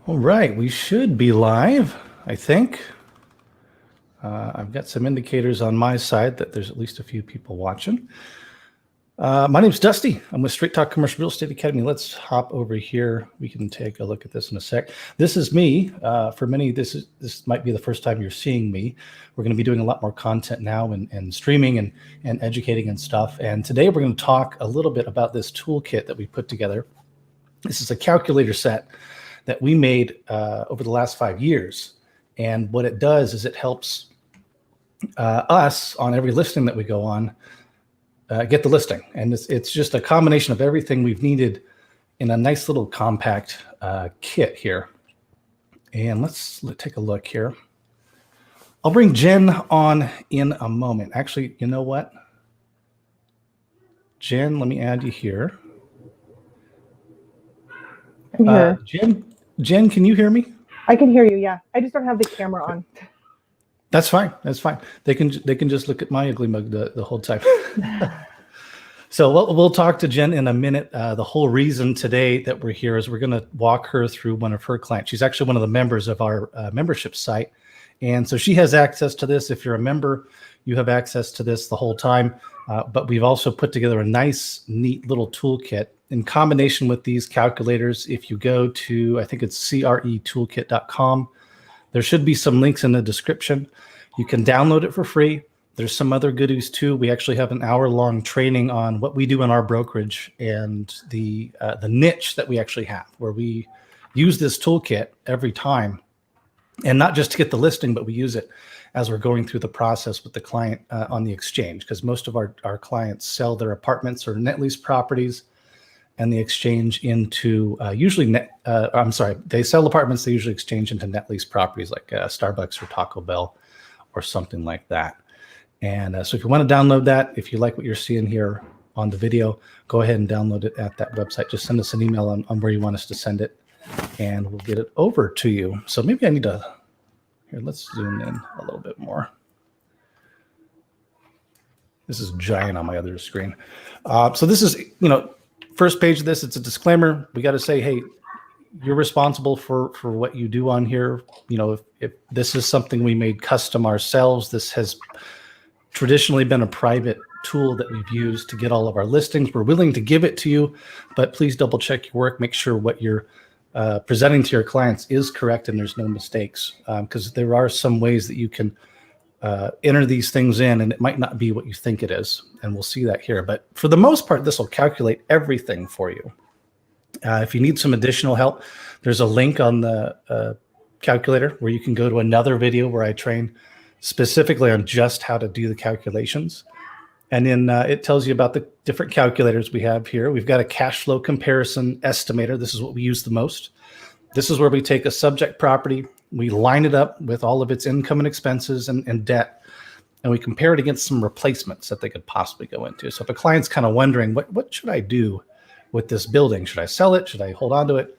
All right, we should be live, I think. I've got some indicators on my side that there's at least a few people watching. My name's Dusty. I'm with Straight Talk Commercial Real Estate Academy. Let's hop over here. We can take a look at this in a sec. This is me. For many, this might be the first time you're seeing me. We're going to be doing a lot more content now and streaming and educating and stuff. And today we're going to talk a little bit about this toolkit that we put together. This is a calculator set that we made over the last 5 years. And what it does is it helps us on every listing that we go on get the listing. And it's just a combination of everything we've needed in a nice little compact kit here. And let's take a look here. I'll bring Jen on in a moment. Actually, you know what? Jen, let me add you here. I'm here. Jen, can you hear me? I can hear you. Yeah, I just don't have the camera on. That's fine. That's fine. They can just look at my ugly mug the whole time. So we'll talk to Jen in a minute. The whole reason today that we're here is we're going to walk her through one of her clients. She's actually one of the members of our membership site, and so she has access to this. If you're a member, you have access to this the whole time. But we've also put together a nice, neat little toolkit in combination with these calculators. If you go to, I think it's cretoolkit.com, there should be some links in the description. You can download it for free. There's some other goodies too. We actually have an hour-long training on what we do in our brokerage and the niche that we actually have, where we use this toolkit every time, and not just to get the listing, but we use it as we're going through the process with the client on the exchange, because most of our clients sell their apartments or net lease properties and they exchange into they sell apartments, they usually exchange into net lease properties like Starbucks or Taco Bell or something like that. And so if you want to download that, if you like what you're seeing here on the video, go ahead and download it at that website. Just send us an email on where you want us to send it, and we'll get it over to you. So maybe I need to, here, let's zoom in a little bit more. This is giant on my other screen. So this is, first page of this, it's a disclaimer. We got to say, hey, you're responsible for what you do on here. If this is something we made custom ourselves, this has traditionally been a private tool that we've used to get all of our listings. We're willing to give it to you, but please double check your work. Make sure what you're presenting to your clients is correct and there's no mistakes, because there are some ways that you can enter these things in and it might not be what you think it is. And we'll see that here. But for the most part, this will calculate everything for you. If you need some additional help, there's a link on the calculator where you can go to another video where I train specifically on just how to do the calculations. And then it tells you about the different calculators we have here. We've got a cash flow comparison estimator. This is what we use the most. This is where we take a subject property, we line it up with all of its income and expenses and debt, and we compare it against some replacements that they could possibly go into. So if a client's kind of wondering, what should I do with this building? Should I sell it? Should I hold on to it?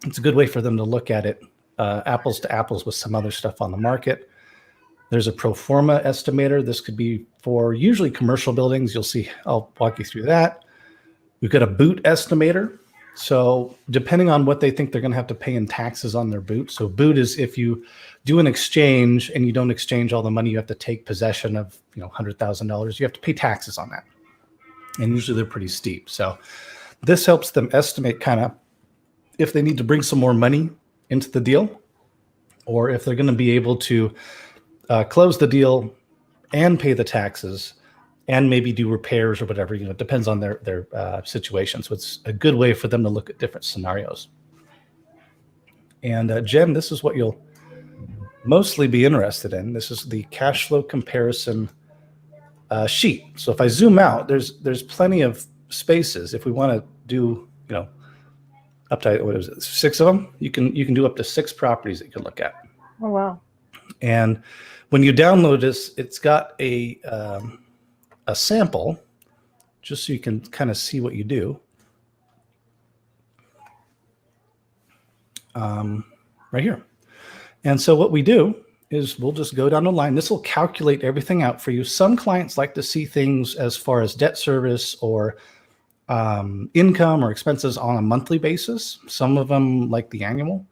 It's a good way for them to look at it apples to apples with some other stuff on the market. There's a pro forma estimator. This could be for usually commercial buildings. You'll see, I'll walk you through that. We've got a boot estimator. So depending on what they think they're going to have to pay in taxes on their boot. So boot is if you do an exchange and you don't exchange all the money, you have to take possession of $100,000. You have to pay taxes on that. And usually they're pretty steep. So this helps them estimate kind of if they need to bring some more money into the deal, or if they're going to be able to close the deal and pay the taxes and maybe do repairs or whatever. It depends on their situation. So it's a good way for them to look at different scenarios. And Jen, this is what you'll mostly be interested in. This is the cash flow comparison sheet. So if I zoom out, there's plenty of spaces. If we want to do, up to 6 of them, you can do up to 6 properties that you can look at. Oh wow! And when you download this, it's got a sample, just so you can kind of see what you do. Right here. And so what we do is we'll just go down the line. This will calculate everything out for you. Some clients like to see things as far as debt service or income or expenses on a monthly basis. Some of them like the annual.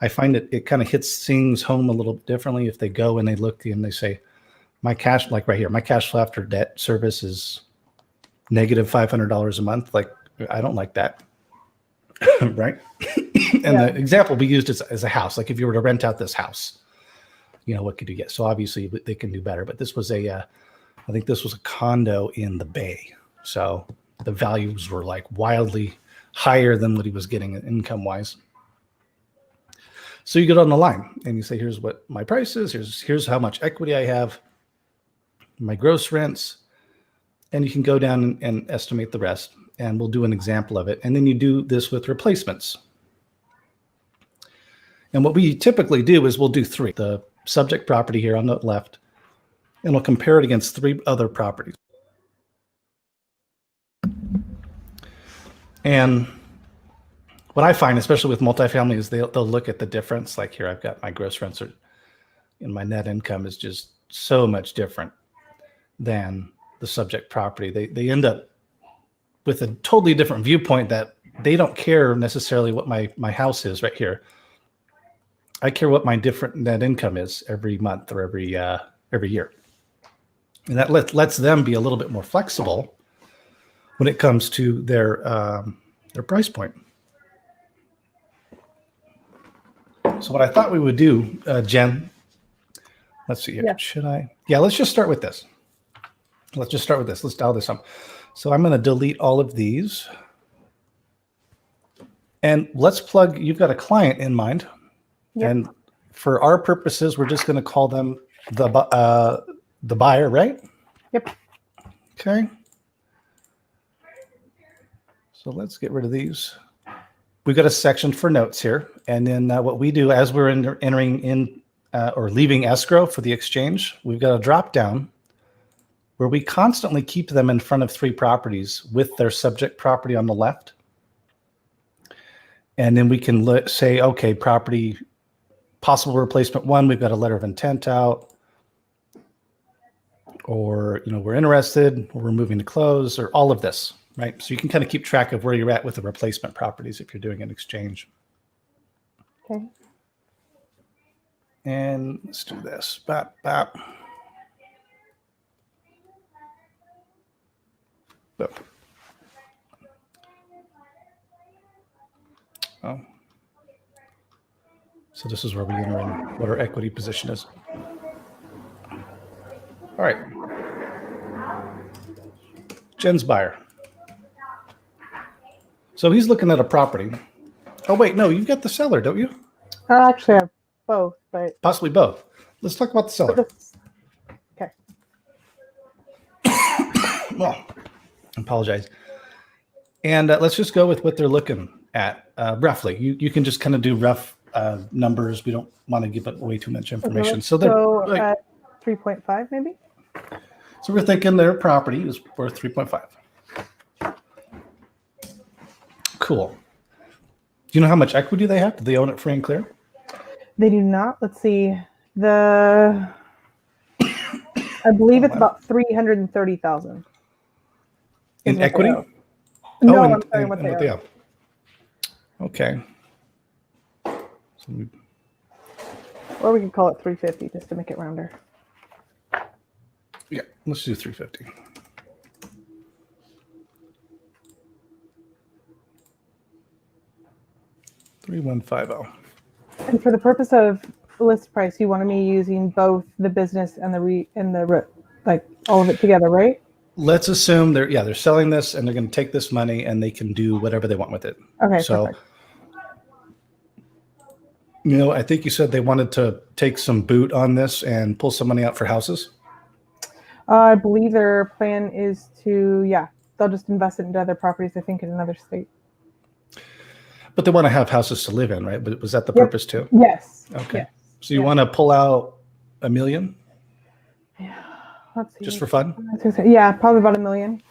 I find it kind of hits things home a little bit differently if they go and they look and they say, my cash, like right here, my cash flow after debt service is negative $500 a month. Like, I don't like that. Right. And the example we used as a house, like if you were to rent out this house, what could you get? So obviously they can do better, but this was I think this was a condo in the Bay. So the values were like wildly higher than what he was getting income wise. So you get on the line and you say, here's what my price is. Here's how much equity I have, my gross rents, and you can go down and estimate the rest. And we'll do an example of it. And then you do this with replacements. And what we typically do is we'll do 3. The subject property here on the left, and we'll compare it against 3 other properties. And what I find, especially with multifamily, is they'll look at the difference. Like here, I've got my gross rents and my net income is just so much different than the subject property. They end up with a totally different viewpoint that they don't care necessarily what my house is right here. I care what my different net income is every month or every year. And that lets them be a little bit more flexible when it comes to their price point. So what I thought we would do, Jen, let's see here. Should I? Yeah, let's just start with this. Let's dial this up. So I'm going to delete all of these. And let's plug, you've got a client in mind. Yep. And for our purposes, we're just going to call them the buyer, right? Yep. Okay. So let's get rid of these. We've got a section for notes here. And then what we do as we're entering in or leaving escrow for the exchange, we've got a drop down where we constantly keep them in front of 3 properties with their subject property on the left. And then we can say, okay, property, possible replacement 1, we've got a letter of intent out, or, we're interested, or we're moving to close, or all of this, right? So you can kind of keep track of where you're at with the replacement properties if you're doing an exchange. Okay. And let's do this. Bap, bap. Oh. So this is where we enter in what our equity position is. All right. Jen's buyer. So he's looking at a property. Oh, wait, no, you've got the seller, don't you? Actually, I have both, but possibly both. Let's talk about the seller. Okay. Well, I apologize. And let's just go with what they're looking at roughly. You can just kind of do rough numbers. We don't want to give it way too much information. So they're at 3.5 maybe? So we're thinking their property is worth 3.5. Cool. Do you know how much equity they have? Do they own it free and clear? They do not. Let's see. I believe it's about 330,000. In equity? No, I'm sorry, what they owe. Okay. Or we could call it 350 just to make it rounder. Yeah, let's do 350. $3,150. And for the purpose of list price, you wanted me using both the business and the like all of it together, right? Let's assume they're selling this and they're going to take this money and they can do whatever they want with it. Okay. So, perfect. I think you said they wanted to take some boot on this and pull some money out for houses. I believe their plan is to, they'll just invest it into other properties, I think, in another state. But they want to have houses to live in, right? But was that the purpose too? Yes. Okay. Yes. So you want to pull out $1 million? Yeah. Let's see. Just for fun? Yeah, probably about $1 million.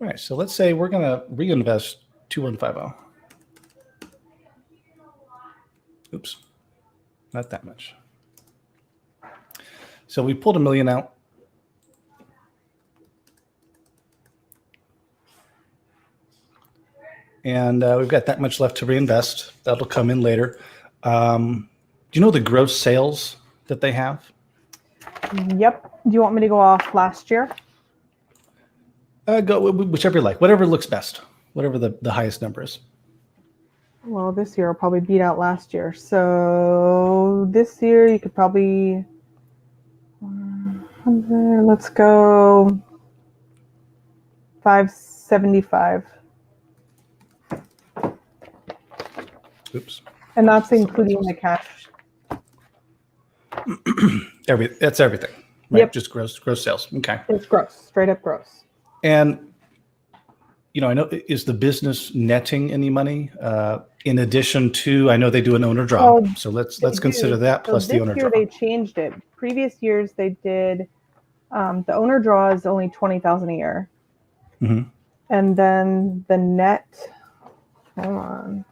All right. So let's say we're going to reinvest 2,150. Oops. Not that much. So we pulled $1 million out. And we've got that much left to reinvest. That'll come in later. Do you know the gross sales that they have? Yep. Do you want me to go off last year? Go whichever you like, whatever looks best, whatever the highest number is. Well, this year will probably beat out last year. So this year you could probably, let's go 575. Oops. And that's including the cash. That's everything, right? Yep. Just gross sales. Okay. It's gross, straight up gross. And, I know, is the business netting any money in addition to, I know they do an owner draw. Oh, So let's consider that plus the owner this year draw. they changed it. Previous years they did, the owner draw is only 20,000 a year. Mm-hmm. And then the net, hold on.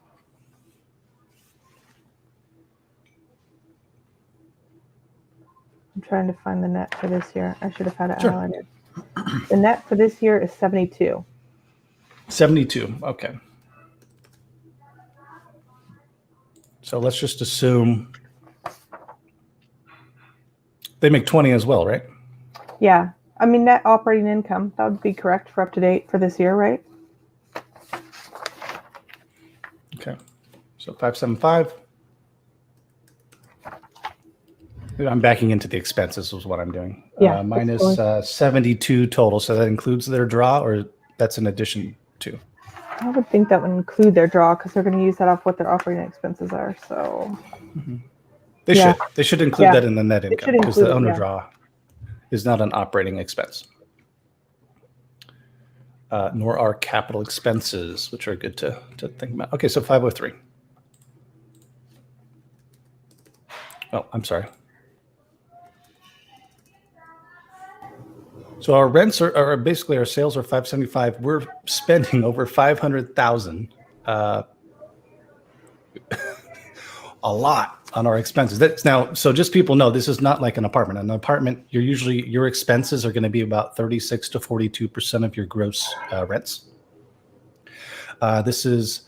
I'm trying to find the net for this year. I should have had it highlighted. The net for this year is 72. 72. Okay. So let's just assume they make 20 as well, right? Yeah. I mean, net operating income, that would be correct for up to date for this year, right? Okay. So 575. I'm backing into the expenses is what I'm doing. Yeah, minus 72 total. So that includes their draw, or that's in addition to? I would think that would include their draw because they're going to use that off what their operating expenses are. So They should include that in the net income because the owner draw is not an operating expense. Nor are capital expenses, which are good to think about. Okay, so 503. Oh, I'm sorry. So our rents are basically, our sales are 575. We're spending over 500,000, a lot on our expenses. That's now, so just people know this is not like an apartment. An apartment, your expenses are going to be about 36 to 42% of your gross rents. This is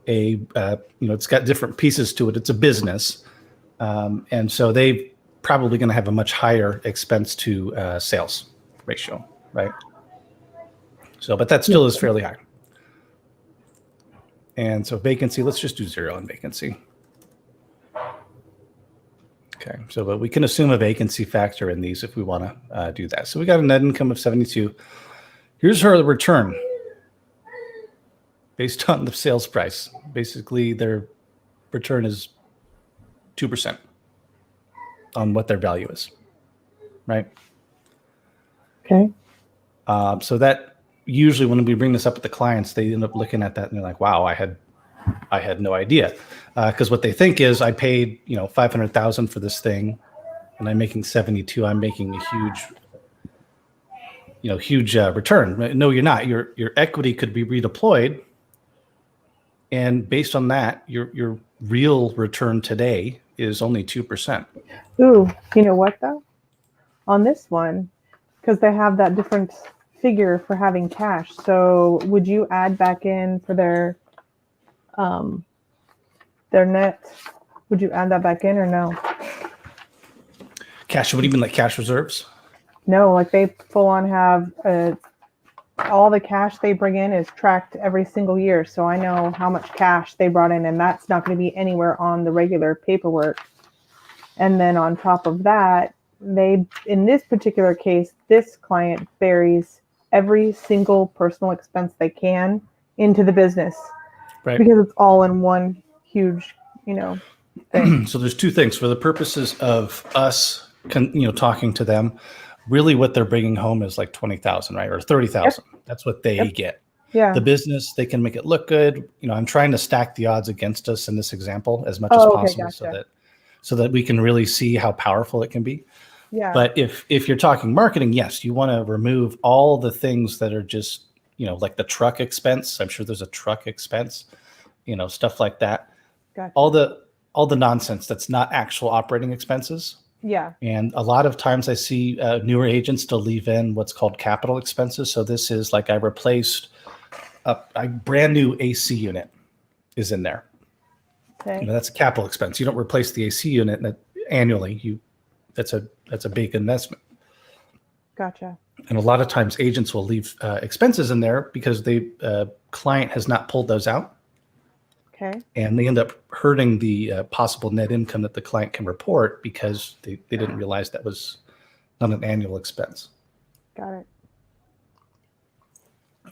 it's got different pieces to it. It's a business, and so they probably going to have a much higher expense to sales ratio, right? So, but that still is fairly high. And so vacancy, let's just do 0 in vacancy. Okay, so but we can assume a vacancy factor in these if we want to do that. So we got a net income of 72. Here's her return based on the sales price. Basically, their return is 2% on what their value is, right? Okay. So that usually when we bring this up with the clients, they end up looking at that and they're like, wow, I had no idea. Because what they think is I paid, 500,000 for this thing and I'm making 72. I'm making a huge return. No, you're not. Your equity could be redeployed. And based on that, your real return today is only 2%. Ooh, you know what though? On this one, because they have that different figure for having cash. So would you add back in for their net? Would you add that back in or no? Cash, what do you mean, like cash reserves? No, like they full on have all the cash they bring in is tracked every single year. So I know how much cash they brought in, and that's not going to be anywhere on the regular paperwork. And then on top of that, in this particular case, this client buries every single personal expense they can into the business, right? Because it's all in one huge, thing. So there's two things for the purposes of us, talking to them. Really, what they're bringing home is like 20,000, right, or 30,000. Yep. That's what they get. Yeah. The business, they can make it look good. I'm trying to stack the odds against us in this example as much as possible, gotcha. so that we can really see how powerful it can be. Yeah. But if you're talking marketing, yes, you want to remove all the things that are just, like the truck expense. I'm sure there's a truck expense, stuff like that. Gotcha. All the nonsense that's not actual operating expenses. Yeah. And a lot of times I see newer agents to leave in what's called capital expenses. So this is like I replaced a brand new AC unit is in there. Okay. That's a capital expense. You don't replace the AC unit annually. That's a big investment. Gotcha. And a lot of times agents will leave expenses in there because the client has not pulled those out. Okay. And they end up hurting the possible net income that the client can report because they didn't realize that was not an annual expense. Got it.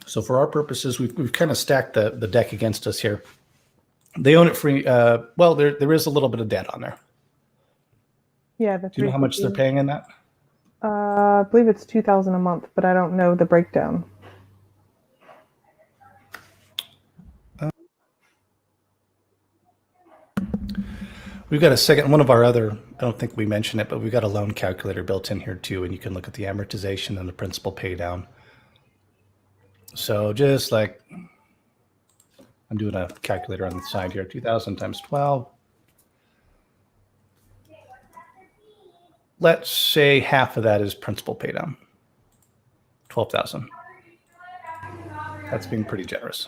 So for our purposes, we've kind of stacked the deck against us here. They own it free. Well, there is a little bit of debt on there. Yeah. The Do you know how much they're paying in that? I believe it's $2,000 a month, but I don't know the breakdown. We've got a second one of our other, I don't think we mentioned it, but we've got a loan calculator built in here too, and you can look at the amortization and the principal pay down. So just like I'm doing a calculator on the side here, 2,000 times 12. Let's say half of that is principal pay down, 12,000. That's being pretty generous.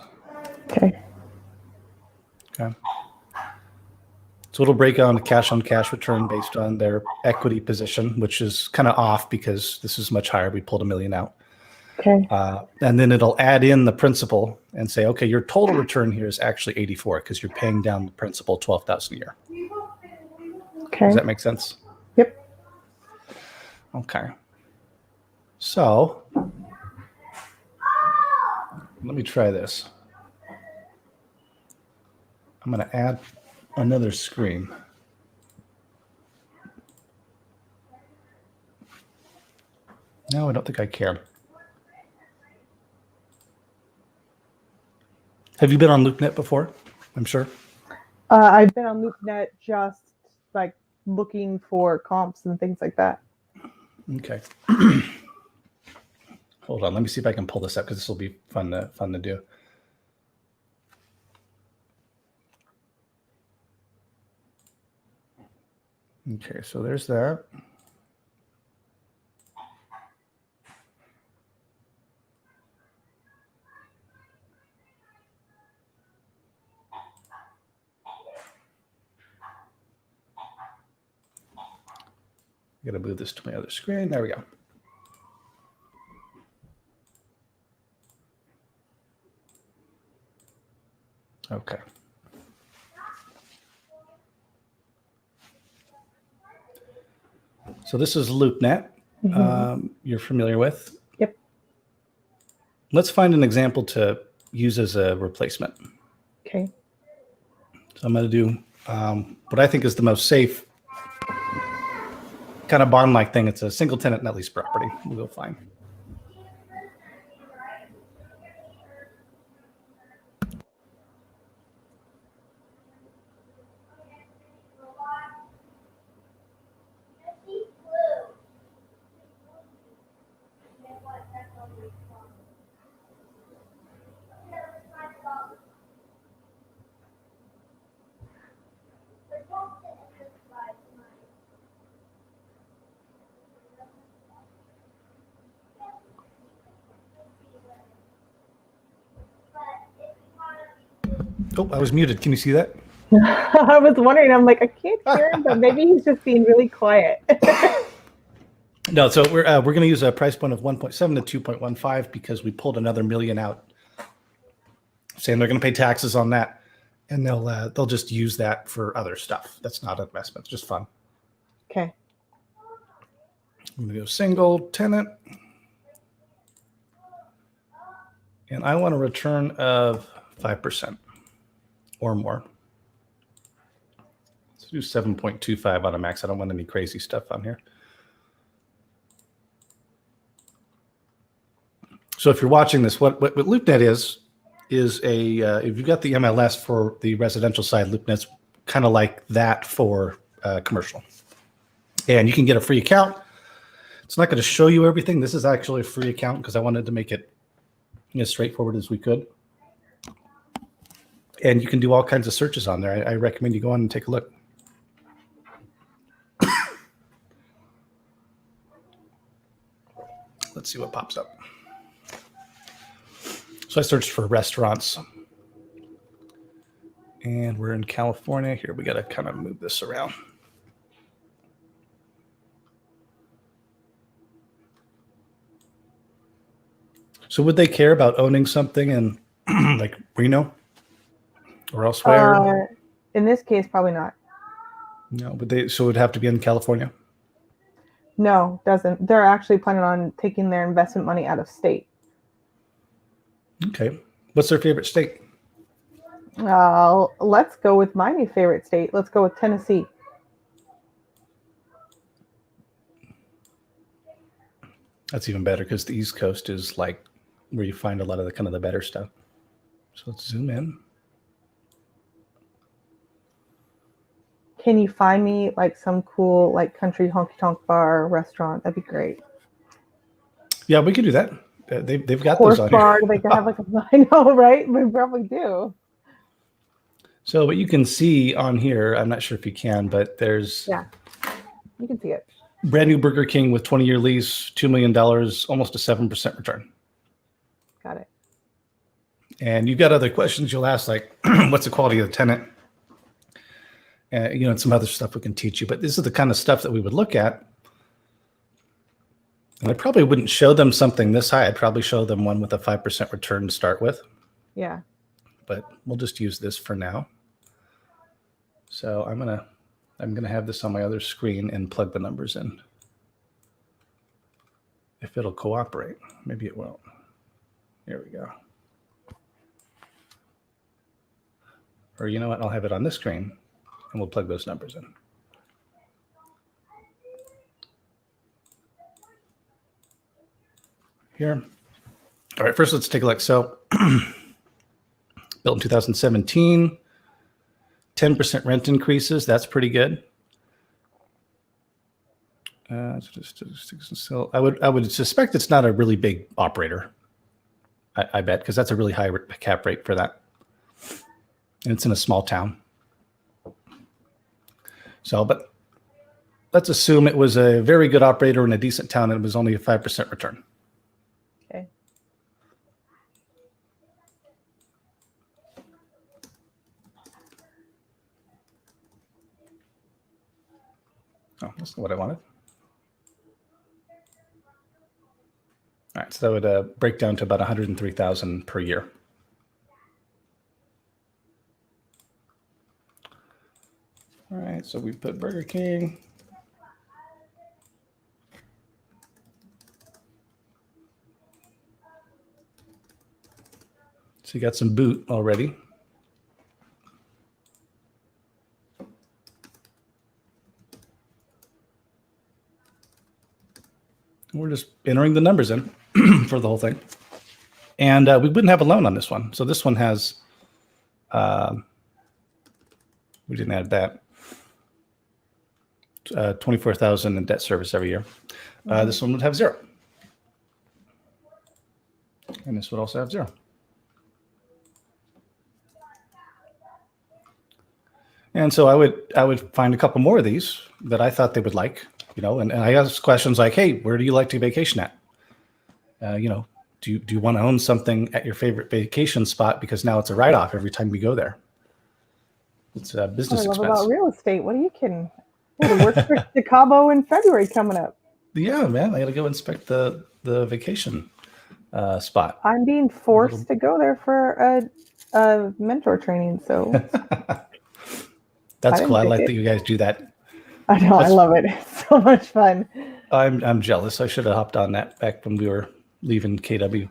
Okay. Okay. So it'll break down the cash on cash return based on their equity position, which is kind of off because this is much higher. We pulled $1 million out. Okay. And then it'll add in the principal and say, okay, your total return here is actually 84 because you're paying down the principal 12,000 a year. Okay. Does that make sense? Yep. Okay. So let me try this. I'm going to add another screen. No, I don't think I care. Have you been on Loopnet before? I'm sure. I've been on Loopnet just like looking for comps and things like that. Okay. Hold on. Let me see if I can pull this up because this will be fun to do. Okay, so there's that. I gotta move this to my other screen. There we go. Okay. So this is LoopNet. You're familiar with. Yep. Let's find an example to use as a replacement. Okay. So I'm going to do what I think is the most safe kind of barn-like thing. It's a single tenant net lease property. We'll go fine. Oh, I was muted. Can you see that? I was wondering, I'm like, I can't hear him, but maybe he's just being really quiet. No, so we're going to use a price point of 1.7 to 2.15 because we pulled another $1 million out, saying they're going to pay taxes on that, and they'll just use that for other stuff. That's not an investment; it's just fun. Okay. I'm going to go single tenant, and I want a return of 5% or more. Let's do 7.25 on a max. I don't want any crazy stuff on here. So if you're watching this, what LoopNet is if you've got the MLS for the residential side, LoopNet's kind of like that for commercial. And you can get a free account. It's not going to show you everything. This is actually a free account because I wanted to make it as straightforward as we could. And you can do all kinds of searches on there. I recommend you go on and take a look. Let's see what pops up. So I searched for restaurants. And we're in California. Here, we got to kind of move this around. So would they care about owning something in like Reno or elsewhere? In this case, probably not. No, but so it would have to be in California? No, doesn't. They're actually planning on taking their investment money out of state. Okay. What's their favorite state? Let's go with my new favorite state. Let's go with Tennessee. That's even better because the East Coast is like where you find a lot of the kind of the better stuff. So let's zoom in. Can you find me like some cool like country honky tonk bar restaurant? That'd be great. Yeah, we can do that. They've got Horse those on bar. here. They can have like I know, right? We probably do. So what you can see on here, I'm not sure if you can, but there's you can see it. Brand new Burger King with 20-year lease, $2 million, almost a 7% return. Got it. And you've got other questions you'll ask, like what's the quality of the tenant? And some other stuff we can teach you. But this is the kind of stuff that we would look at. And I probably wouldn't show them something this high. I'd probably show them one with a 5% return to start with. Yeah. But we'll just use this for now. So I'm gonna have this on my other screen and plug the numbers in. If it'll cooperate, maybe it won't. Here we go. Or you know what? I'll have it on this screen, and we'll plug those numbers in. Here. All right. First, let's take a look. So, built in 2017. 10% rent increases. That's pretty good. So I would suspect it's not a really big operator. I bet, because that's a really high cap rate for that, and it's in a small town. So, but let's assume it was a very good operator in a decent town, and it was only a 5% return. Okay. Oh, that's not what I wanted. All right, so that would break down to about $103,000 per year. All right, so we put Burger King. So you got some boot already. We're just entering the numbers in for the whole thing. And we wouldn't have a loan on this one. So this one has, we didn't add that, $24,000 in debt service every year. This one would have 0. And this would also have 0. And so I would find a couple more of these that I thought they would like, and I asked questions like, hey, where do you like to vacation at? Do you want to own something at your favorite vacation spot because now it's a write-off every time you go there? It's a business expense. I love about real estate. What are you kidding? Yeah, work for Cabo in February coming up. Yeah, man, I got to go inspect the vacation spot. I'm being forced to go there for a mentor training, so. That's cool. I like that you guys do that. I know. I love it. It's so much fun. I'm jealous. I should have hopped on that back when we were leaving KW.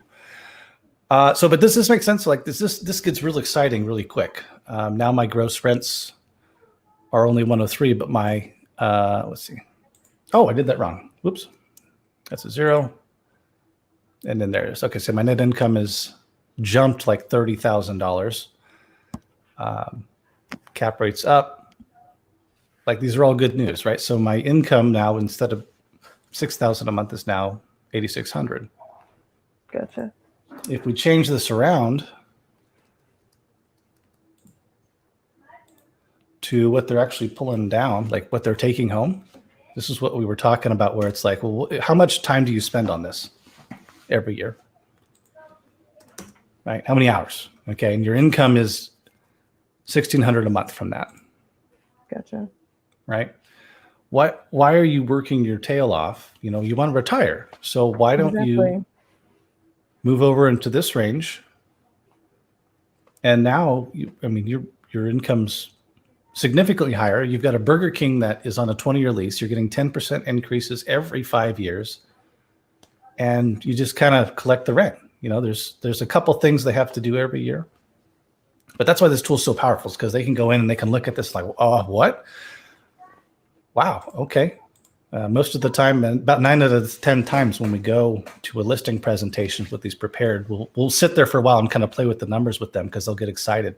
But does this make sense? Like this gets real exciting really quick. Now my gross rents are only 103, but my let's see. Oh, I did that wrong. Whoops. That's a 0. And then there's okay. So my net income is jumped like $30,000. Cap rate's up. Like these are all good news, right? So my income now, instead of $6,000 a month, is now $8,600. Gotcha. If we change this around to what they're actually pulling down, like what they're taking home, this is what we were talking about, where it's like, well, how much time do you spend on this every year? right? How many hours? Okay. And your income is 1,600 a month from that, Gotcha. right? Why are you working your tail off? You know, you want to retire. So why don't you Exactly. move over into this range? And now your income's significantly higher. You've got a Burger King that is on a 20-year lease. You're getting 10% increases every 5 years. And you just kind of collect the rent. You know, there's a couple things they have to do every year. But that's why this tool is so powerful, is because they can go in and they can look at this like, oh, what? Wow, okay. Most of the time, and about 9 out of 10 times when we go to a listing presentation with these prepared, we'll sit there for a while and kind of play with the numbers with them because they'll get excited.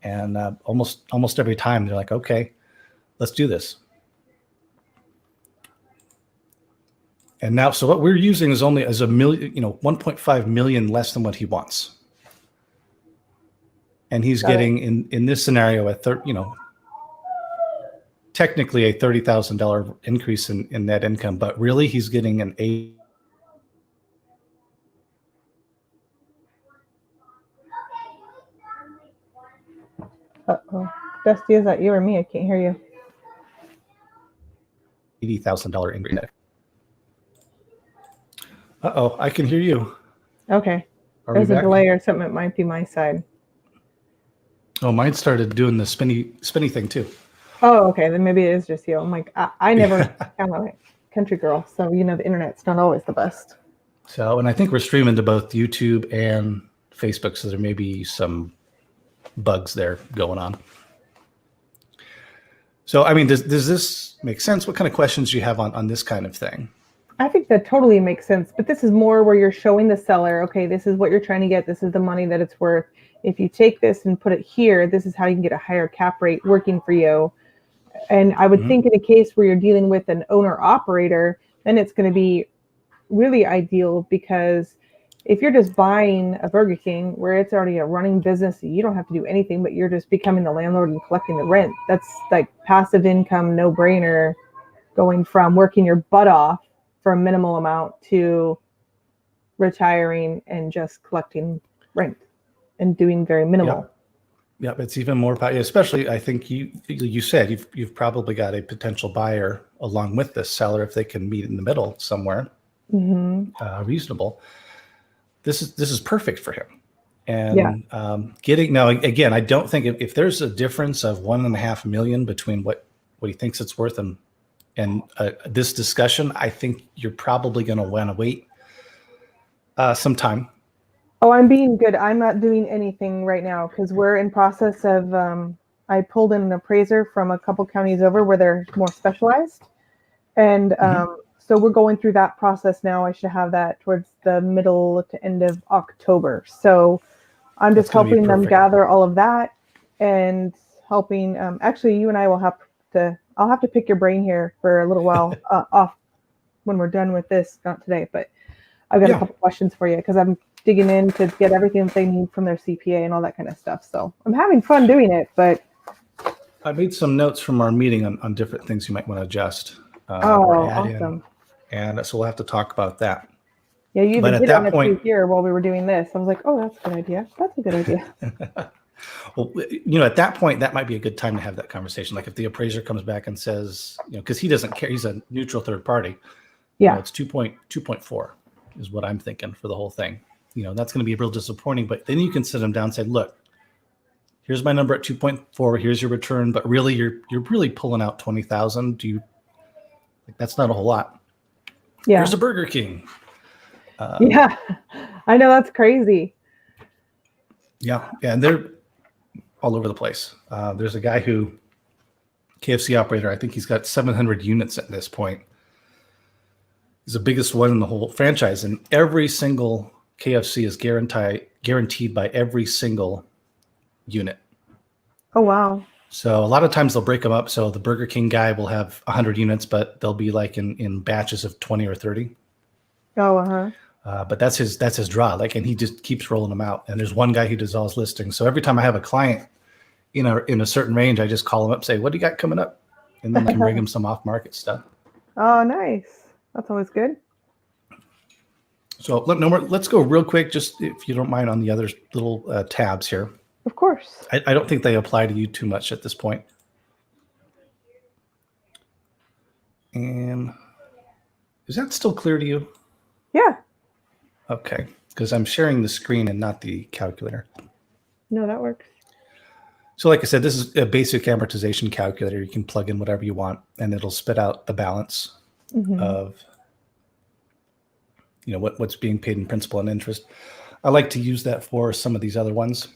And almost every time they're like, okay, let's do this. And now, so what we're using is only as a million, 1.5 million less than what he wants. And he's getting in this scenario technically a $30,000 increase in net income, but really he's getting an Uh-oh. Dusty, is that you or me? I can't hear you. $80,000 increase. Uh-oh, I can hear you. Okay. There's a delay or something. It might be my side. Oh, mine started doing the spinny thing too. Oh, okay. Then maybe it is just you. I'm like, I never, I'm a country girl. So, the internet's not always the best. So, and I think we're streaming to both YouTube and Facebook. So there may be some bugs there going on. So, I mean, does this make sense? What kind of questions do you have on this kind of thing? I think that totally makes sense. But this is more where you're showing the seller, okay, this is what you're trying to get. This is the money that it's worth. If you take this and put it here, this is how you can get a higher cap rate working for you. And I would think in a case where you're dealing with an owner operator, then it's going to be really ideal, because if you're just buying a Burger King where it's already a running business, you don't have to do anything, but you're just becoming the landlord and collecting the rent. That's like passive income, no brainer, going from working your butt off for a minimal amount to retiring and just collecting rent and doing very minimal. Yep, it's even more powerful. Especially, I think you said you've probably got a potential buyer along with this seller if they can meet in the middle somewhere, reasonable. This is perfect for him. And getting now again, I don't think if there's a difference of $1.5 million between what he thinks it's worth and this discussion, I think you're probably going to want to wait some time. Oh, I'm being good. I'm not doing anything right now because we're in process of, I pulled in an appraiser from a couple counties over where they're more specialized. And so we're going through that process now. I should have that towards the middle to end of October. So I'm just helping them gather all of that and helping, actually you and I will I'll have to pick your brain here for a little while off when we're done with this, not today, but I've got a couple questions for you because I'm digging in to get everything that they need from their CPA and all that kind of stuff. So I'm having fun doing it, but I made some notes from our meeting on different things you might want to adjust or add in. And so we'll have to talk about that. Yeah, you even hit on it too here while we were doing this. I was like, oh, that's a good idea. That's a good idea. Well, at that point, that might be a good time to have that conversation. Like if the appraiser comes back and says, because he doesn't care, he's a neutral third party. Yeah, it's 2.4 is what I'm thinking for the whole thing. That's going to be real disappointing. But then you can sit them down and say, look, here's my number at 2.4. Here's your return. But really, you're really pulling out 20,000. That's not a whole lot. Yeah. Here's a Burger King. Yeah, I know, that's crazy. Yeah, and they're all over the place. There's a guy KFC operator, I think he's got 700 units at this point. He's the biggest one in the whole franchise, and every single KFC is guaranteed by every single unit. Oh, wow. So a lot of times they'll break them up. So the Burger King guy will have 100 units, but they'll be like in batches of 20 or 30. Oh, but that's his draw. And he just keeps rolling them out. And there's one guy who does all his listings. So every time I have a client in a certain range, I just call him up, say, what do you got coming up? And then we can bring him some off-market stuff. Oh, nice. That's always good. So let's go real quick, just if you don't mind, on the other little tabs here. Of course. I don't think they apply to you too much at this point. And is that still clear to you? Yeah. Okay, because I'm sharing the screen and not the calculator. No, that works. So like I said, this is a basic amortization calculator. You can plug in whatever you want, and it'll spit out the balance of what's being paid in principal and interest. I like to use that for some of these other ones.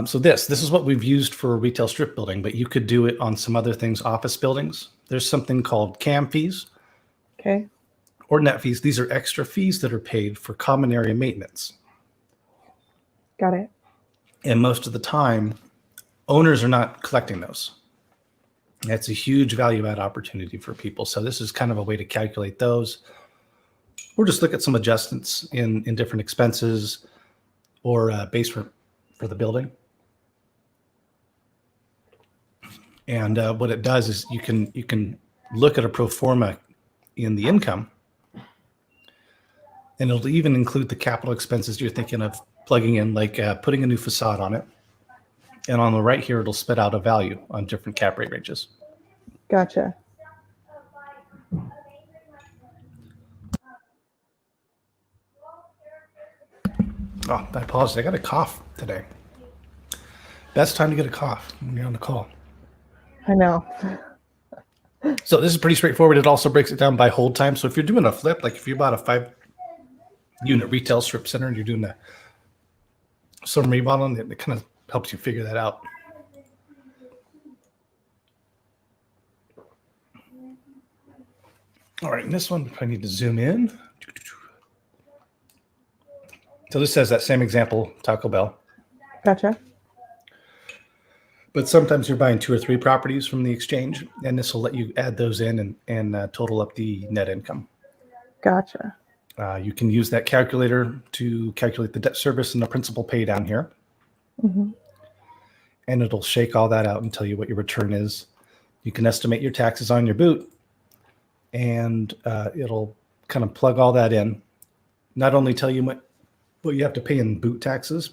So this is what we've used for retail strip building, but you could do it on some other things, office buildings. There's something called CAM fees. Okay. Or net fees. These are extra fees that are paid for common area maintenance. Got it. And most of the time, owners are not collecting those. That's a huge value add opportunity for people. So this is kind of a way to calculate those. Or just look at some adjustments in different expenses or base rent for the building. And what it does is you can look at a pro forma in the income, and it'll even include the capital expenses you're thinking of plugging in, like putting a new facade on it. And on the right here, it'll spit out a value on different cap rate ranges. Gotcha. Oh, I apologize. I got a cough today. Best time to get a cough when you're on the call. I know. So this is pretty straightforward. It also breaks it down by hold time. So if you're doing a flip, like if you bought a 5-unit retail strip center and you're doing some remodeling, it kind of helps you figure that out. All right, and this one, I need to zoom in. So this says that same example, Taco Bell. Gotcha. But sometimes you're buying 2 or 3 properties from the exchange, and this will let you add those in and total up the net income. Gotcha. You can use that calculator to calculate the debt service and the principal pay down here. And it'll shake all that out and tell you what your return is. You can estimate your taxes on your boot, and it'll kind of plug all that in. Not only tell you what you have to pay in boot taxes,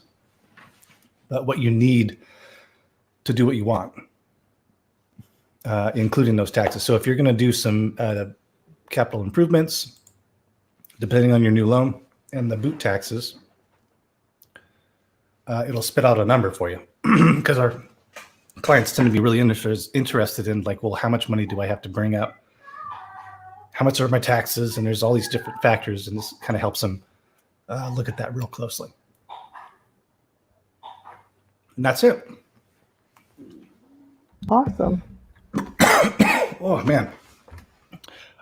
but what you need to do what you want, including those taxes. So if you're going to do some capital improvements, depending on your new loan and the boot taxes, it'll spit out a number for you, because our clients tend to be really interested in, like, well, how much money do I have to bring up? How much are my taxes? And there's all these different factors, and this kind of helps them look at that real closely. And that's it. Awesome. Oh, man. All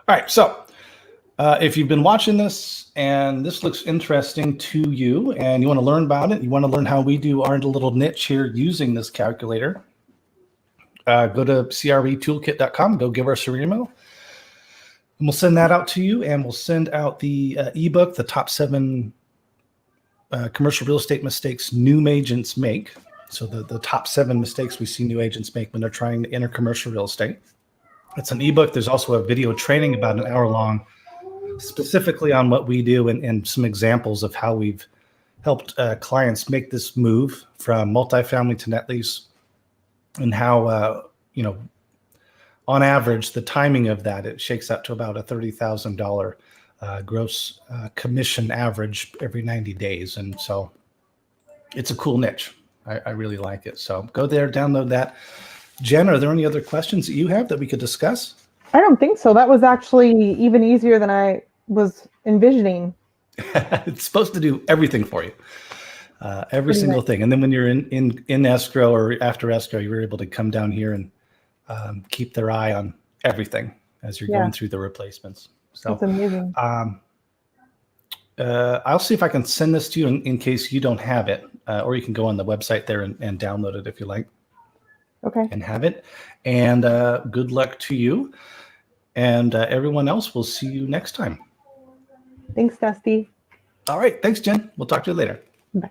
right. So if you've been watching this and this looks interesting to you and you want to learn about it, you want to learn how we do our little niche here using this calculator, go to cretoolkit.com, go give us your email. And we'll send that out to you, and we'll send out the ebook, The Top 7 Commercial Real Estate Mistakes New Agents Make. So the top 7 mistakes we see new agents make when they're trying to enter commercial real estate. It's an ebook. There's also a video training about an hour long, specifically on what we do and some examples of how we've helped clients make this move from multifamily to net lease, and how, on average, the timing of that, it shakes out to about a $30,000 gross commission average every 90 days. And so it's a cool niche. I really like it. So go there, download that. Jen, are there any other questions that you have that we could discuss? I don't think so. That was actually even easier than I was envisioning. It's supposed to do everything for you, every single thing. And then when you're in escrow or after escrow, you're able to come down here and keep their eye on everything as you're going through the replacements. So that's amazing. I'll see if I can send this to you in case you don't have it, or you can go on the website there and download it if you like. Okay. And have it. And good luck to you. And everyone else, we'll see you next time. Thanks, Dusty. All right. Thanks, Jen. We'll talk to you later. Bye.